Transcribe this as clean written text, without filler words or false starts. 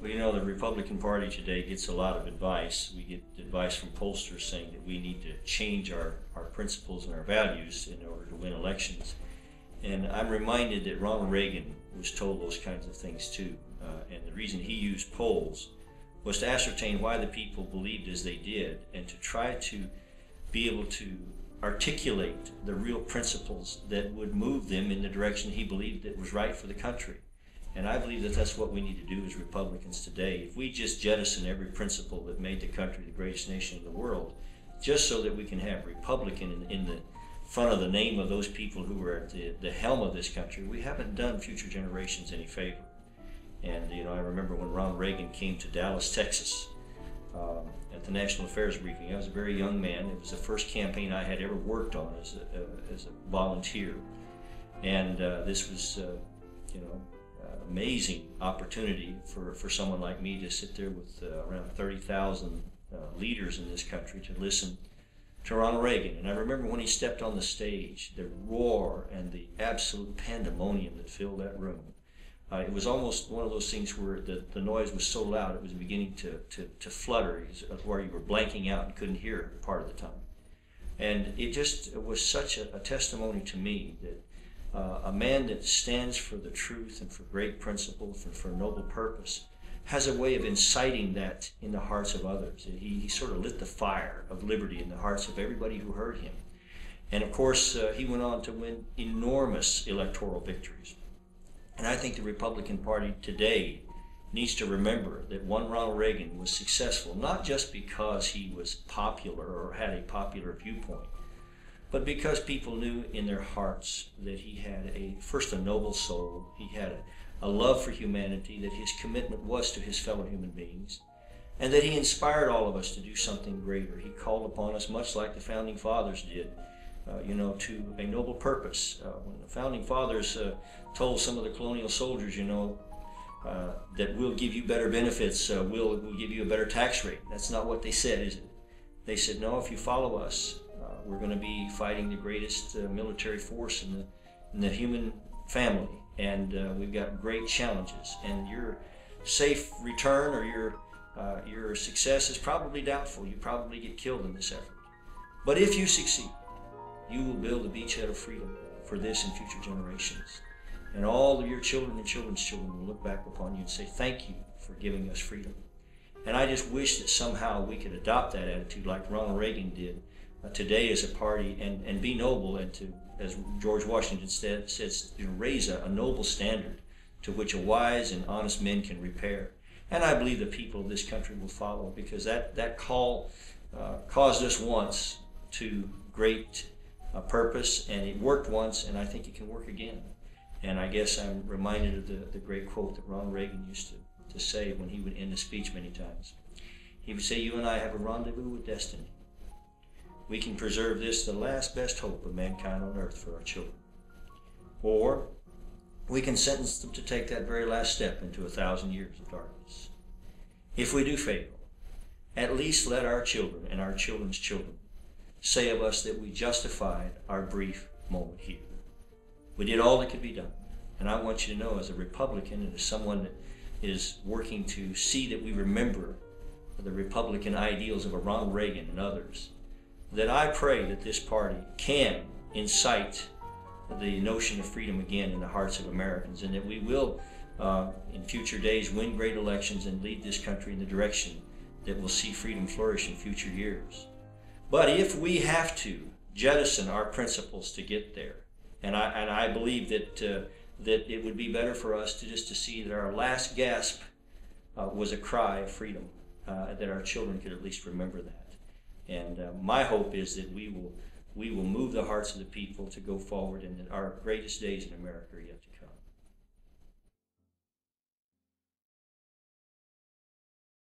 Well, you know, the Republican Party today gets a lot of advice. We get advice from pollsters saying that we need to change our principles and our values in order to win elections. And I'm reminded that Ronald Reagan was told those kinds of things too. And the reason he used polls was to ascertain why the people believed as they did and to try to be able to articulate the real principles that would move them in the direction he believed that was right for the country. And I believe that that's what we need to do as Republicans today. If we just jettison every principle that made the country the greatest nation in the world, just so that we can have Republican in the front of the name of those people who were at the helm of this country, we haven't done future generations any favor. And you know, I remember when Ronald Reagan came to Dallas, Texas, at the National Affairs briefing. I was a very young man. It was the first campaign I had ever worked on as a volunteer, and this was, you know, amazing opportunity for someone like me to sit there with around 30,000 leaders in this country to listen to Ronald Reagan. And I remember when he stepped on the stage, the roar and the absolute pandemonium that filled that room. It was almost one of those things where the noise was so loud it was beginning to flutter, where you were blanking out and couldn't hear part of the time. And it was such a testimony to me that a man that stands for the truth and for great principles and for noble purpose has a way of inciting that in the hearts of others. He sort of lit the fire of liberty in the hearts of everybody who heard him. And of course, he went on to win enormous electoral victories. And I think the Republican Party today needs to remember that one Ronald Reagan was successful, not just because he was popular or had a popular viewpoint, but because people knew in their hearts that he had first a noble soul, he had a love for humanity, that his commitment was to his fellow human beings, and that he inspired all of us to do something greater. He called upon us, much like the Founding Fathers did, you know, to a noble purpose. When the Founding Fathers told some of the colonial soldiers, you know, that we'll give you better benefits, we'll give you a better tax rate. That's not what they said, is it? They said, no, if you follow us, we're going to be fighting the greatest military force in the human family, and we've got great challenges, and your safe return or your success is probably doubtful. You probably get killed in this effort. But if you succeed, you will build a beachhead of freedom for this and future generations. And all of your children and children's children will look back upon you and say, thank you for giving us freedom. And I just wish that somehow we could adopt that attitude like Ronald Reagan did today as a party, and be noble, and to, as George Washington says, raise a noble standard to which a wise and honest men can repair. And I believe the people of this country will follow, because that call caused us once to great purpose, and it worked once, and I think it can work again. And I guess I'm reminded of the great quote that Ronald Reagan used to say when he would end a speech many times. He would say, you and I have a rendezvous with destiny. We can preserve this, the last best hope of mankind on earth, for our children. Or we can sentence them to take that very last step into 1,000 years of darkness. If we do fail, at least let our children and our children's children say of us that we justified our brief moment here. We did all that could be done. And I want you to know, as a Republican and as someone that is working to see that we remember the Republican ideals of a Ronald Reagan and others, that I pray that this party can incite the notion of freedom again in the hearts of Americans, and that we will, in future days, win great elections and lead this country in the direction that will see freedom flourish in future years. But if we have to jettison our principles to get there, and I believe that it would be better for us to see that our last gasp was a cry of freedom, that our children could at least remember that. And my hope is that we will move the hearts of the people to go forward, and that our greatest days in America are yet to come.